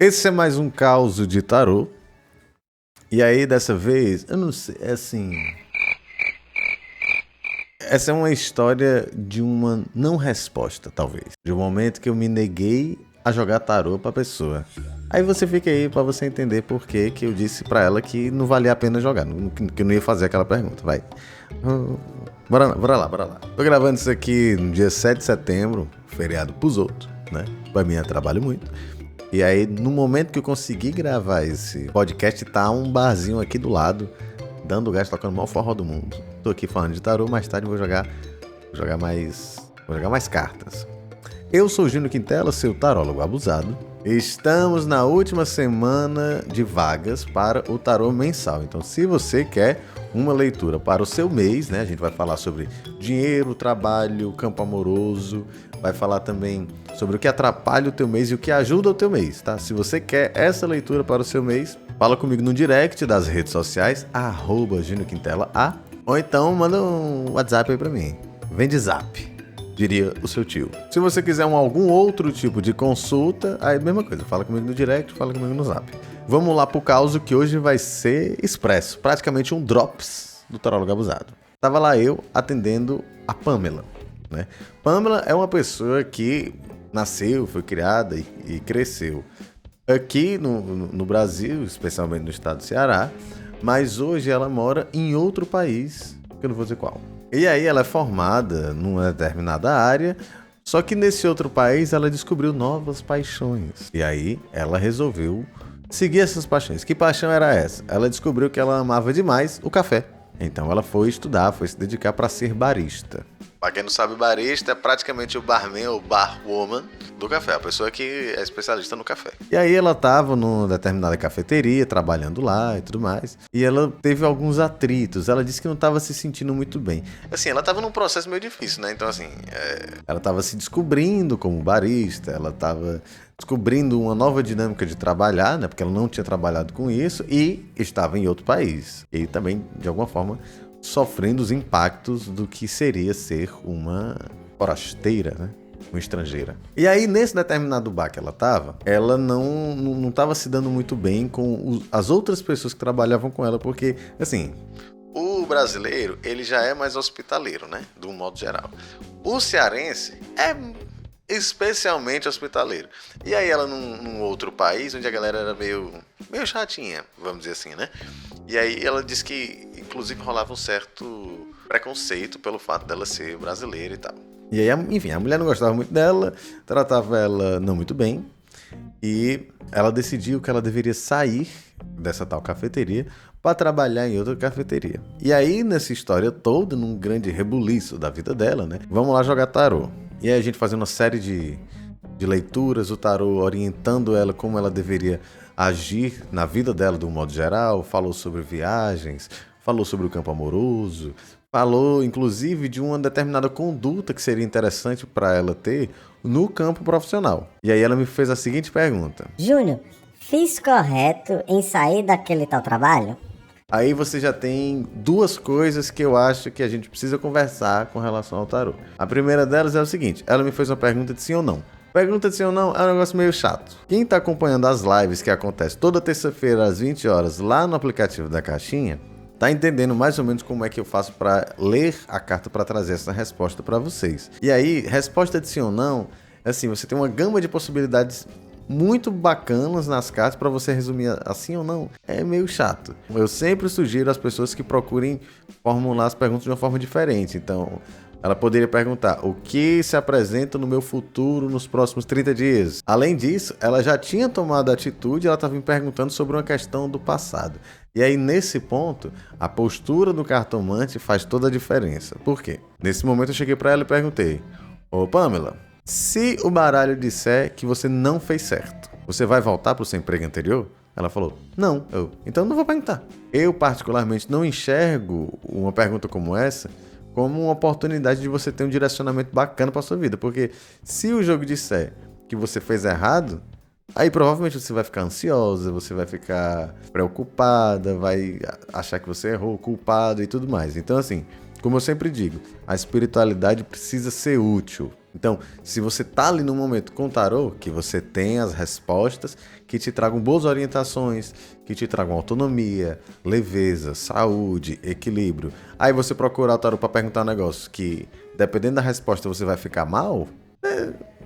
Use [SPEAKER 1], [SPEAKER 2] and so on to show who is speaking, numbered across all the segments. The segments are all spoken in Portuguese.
[SPEAKER 1] Esse é mais um caos de tarô. E aí, dessa vez, eu não sei, é assim. Essa é uma história de uma não resposta, talvez. De um momento que eu me neguei a jogar tarô pra pessoa. Aí você fica aí pra você entender por que eu disse pra ela que não valia a pena jogar, que eu não ia fazer aquela pergunta, vai. Bora lá. Tô gravando isso aqui no dia 7 de setembro, feriado pros outros, né? Pra mim eu trabalho muito. E aí, no momento que eu consegui gravar esse podcast, tá um barzinho aqui do lado, dando gás, tocando o maior forró do mundo. Tô aqui falando de tarô, mais tarde vou jogar mais cartas. Eu sou o Júnior Quintela, seu tarólogo abusado. Estamos na última semana de vagas para o tarô mensal. Então, se você quer uma leitura para o seu mês, né? A gente vai falar sobre dinheiro, trabalho, campo amoroso, vai falar também sobre o que atrapalha o teu mês e o que ajuda o teu mês, tá? Se você quer essa leitura para o seu mês, fala comigo no direct das redes sociais, @JúniorQuintelaA, ou então manda um WhatsApp aí pra mim. Vem de zap, diria o seu tio. Se você quiser algum outro tipo de consulta, aí mesma coisa, fala comigo no direct, fala comigo no zap. Vamos lá pro caos que hoje vai ser expresso, praticamente um drops do tarólogo abusado. Tava lá eu atendendo a Pamela, né? Pamela é uma pessoa que nasceu, foi criada e cresceu aqui no Brasil, especialmente no estado do Ceará, mas hoje ela mora em outro país, que eu não vou dizer qual. E aí ela é formada numa determinada área, só que nesse outro país ela descobriu novas paixões. E aí ela resolveu seguir essas paixões. Que paixão era essa? Ela descobriu que ela amava demais o café. Então ela foi estudar, foi se dedicar para ser barista. Pra quem não sabe, barista é praticamente o barman ou barwoman do café, a pessoa que é especialista no café. E aí ela tava numa determinada cafeteria, trabalhando lá e tudo mais, e ela teve alguns atritos, ela disse que não tava se sentindo muito bem. Assim, ela tava num processo meio difícil, né? Então assim, ela tava se descobrindo como barista, ela tava descobrindo uma nova dinâmica de trabalhar, né? Porque ela não tinha trabalhado com isso e estava em outro país. E também, de alguma forma, sofrendo os impactos do que seria ser uma forasteira, né? Uma estrangeira. E aí, nesse determinado bar que ela não estava se dando muito bem com as outras pessoas que trabalhavam com ela, porque, assim, o brasileiro, ele já é mais hospitaleiro, né? De um modo geral. O cearense é especialmente hospitaleiro. E aí ela num outro país, onde a galera era meio chatinha, vamos dizer assim, né? E aí ela disse que, inclusive, rolava um certo preconceito pelo fato dela ser brasileira e tal. E aí, enfim, a mulher não gostava muito dela, tratava ela não muito bem, e ela decidiu que ela deveria sair dessa tal cafeteria para trabalhar em outra cafeteria. E aí, nessa história toda, num grande rebuliço da vida dela, né? Vamos lá jogar tarô. E aí a gente fazendo uma série de leituras, o tarô orientando ela como ela deveria agir na vida dela de um modo geral, falou sobre viagens, falou sobre o campo amoroso, falou inclusive de uma determinada conduta que seria interessante para ela ter no campo profissional. E aí ela me fez a seguinte pergunta:
[SPEAKER 2] Júnior, fiz correto em sair daquele tal trabalho?
[SPEAKER 1] Aí você já tem duas coisas que eu acho que a gente precisa conversar com relação ao tarô. A primeira delas é o seguinte: ela me fez uma pergunta de sim ou não. Pergunta de sim ou não é um negócio meio chato. Quem tá acompanhando as lives que acontecem toda terça-feira às 20 horas lá no aplicativo da Caixinha, tá entendendo mais ou menos como é que eu faço para ler a carta para trazer essa resposta para vocês. E aí, resposta de sim ou não, assim, você tem uma gama de possibilidades muito bacanas nas cartas para você resumir assim ou não. É meio chato. Eu sempre sugiro às pessoas que procurem formular as perguntas de uma forma diferente. Então, ela poderia perguntar: o que se apresenta no meu futuro nos próximos 30 dias? Além disso, ela já tinha tomado atitude, ela estava me perguntando sobre uma questão do passado. E aí, nesse ponto, a postura do cartomante faz toda a diferença. Por quê? Nesse momento eu cheguei para ela e perguntei: ô Pamela, se o baralho disser que você não fez certo, você vai voltar para o seu emprego anterior? Ela falou: não. Então não vou perguntar. Eu particularmente não enxergo uma pergunta como essa como uma oportunidade de você ter um direcionamento bacana para sua vida, porque se o jogo disser que você fez errado, aí provavelmente você vai ficar ansiosa, você vai ficar preocupada, vai achar que você errou, culpado e tudo mais. Então assim, como eu sempre digo, a espiritualidade precisa ser útil. Então, se você tá ali no momento com o tarô, que você tem as respostas que te tragam boas orientações, que te tragam autonomia, leveza, saúde, equilíbrio. Aí você procurar o tarô para perguntar um negócio que, dependendo da resposta, você vai ficar mal,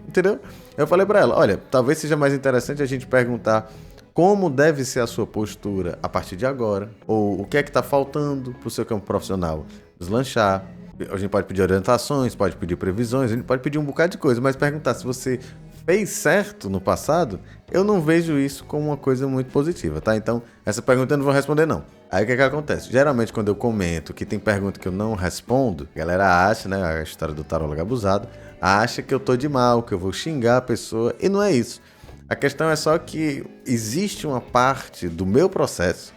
[SPEAKER 1] entendeu? Eu falei para ela, olha, talvez seja mais interessante a gente perguntar como deve ser a sua postura a partir de agora, ou o que é que está faltando para o seu campo profissional deslanchar. A gente pode pedir orientações, pode pedir previsões, a gente pode pedir um bocado de coisa, mas perguntar se você fez certo no passado, eu não vejo isso como uma coisa muito positiva, tá? Então, essa pergunta eu não vou responder, não. Aí o que acontece? Geralmente, quando eu comento que tem pergunta que eu não respondo, a galera acha, né, a história do tarólogo abusado, acha que eu tô de mal, que eu vou xingar a pessoa, e não é isso. A questão é só que existe uma parte do meu processo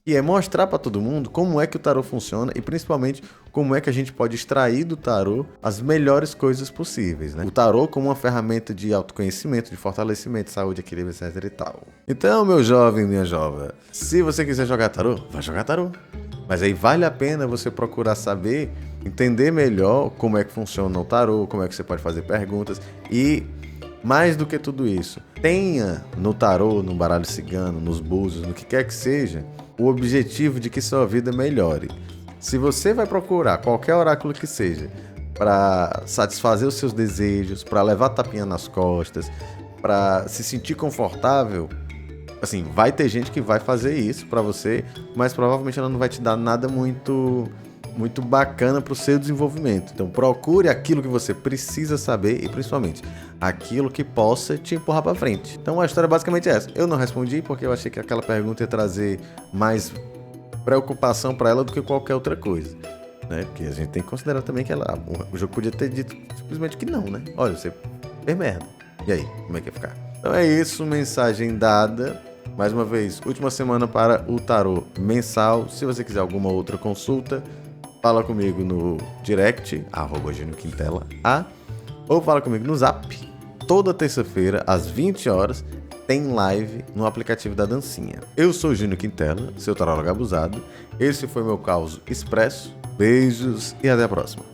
[SPEAKER 1] que é mostrar para todo mundo como é que o tarô funciona e principalmente como é que a gente pode extrair do tarô as melhores coisas possíveis, né? O tarô como uma ferramenta de autoconhecimento, de fortalecimento, saúde, equilíbrio, etc e tal. Então, meu jovem, minha jovem, se você quiser jogar tarô, vai jogar tarô. Mas aí vale a pena você procurar saber, entender melhor como é que funciona o tarô, como é que você pode fazer perguntas e, mais do que tudo isso, tenha no tarô, no baralho cigano, nos búzios, no que quer que seja, o objetivo de que sua vida melhore. Se você vai procurar qualquer oráculo que seja para satisfazer os seus desejos, para levar tapinha nas costas, para se sentir confortável, assim, vai ter gente que vai fazer isso para você, mas provavelmente ela não vai te dar nada muito bacana para o seu desenvolvimento. Então procure aquilo que você precisa saber e principalmente aquilo que possa te empurrar para frente. Então a história é basicamente essa. Eu não respondi porque eu achei que aquela pergunta ia trazer mais preocupação para ela do que qualquer outra coisa, né? Porque a gente tem que considerar também que o jogo podia ter dito simplesmente que não, né? Olha, você fez merda. E aí, como é que ia ficar? Então é isso, mensagem dada. Mais uma vez, última semana para o tarô mensal. Se você quiser alguma outra consulta, fala comigo no direct, @JúniorQuintela, ou fala comigo no zap. Toda terça-feira, às 20 horas, tem live no aplicativo da Dancinha. Eu sou Júnior Quintela, seu tarólogo abusado. Esse foi meu caos expresso. Beijos e até a próxima.